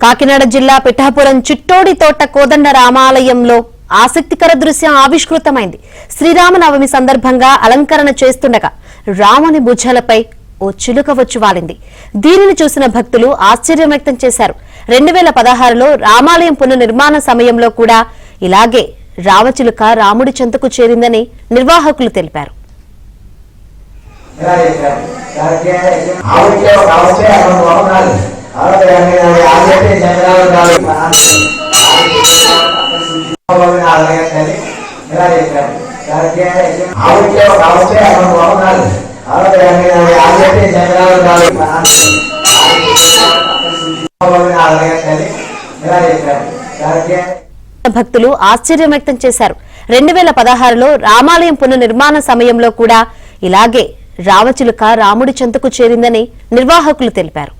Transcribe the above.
కాకినాడ జిల్లా పిఠాపురం చిట్టోడి తోట కోదండ రామాలయంలో ఆసక్తికర దృశ్యం ఆవిష్కృతమైంది. శ్రీరామనవమి సందర్భంగా అలంకరణ చేస్తుండగా రాముని భుజాలపై ఓ చిలుక వచ్చి వాలింది. దీనిని చూసిన భక్తులు ఆశ్చర్యం వ్యక్తం చేశారు. 2016లో రామాలయం పునర్నిర్మాణ సమయంలో కూడా ఇలాగే రామచిలుక రాముడి చెంతకు చేరిందని నిర్వాహకులు తెలిపారు. భక్తులు ఆశ్చర్యం వ్యక్తం చేశారు. 2016లో రామాలయం పునర్నిర్మాణ సమయంలో కూడా ఇలాగే రామచిలుక రాముడి చెంతకు చేరిందని నిర్వాహకులు తెలిపారు.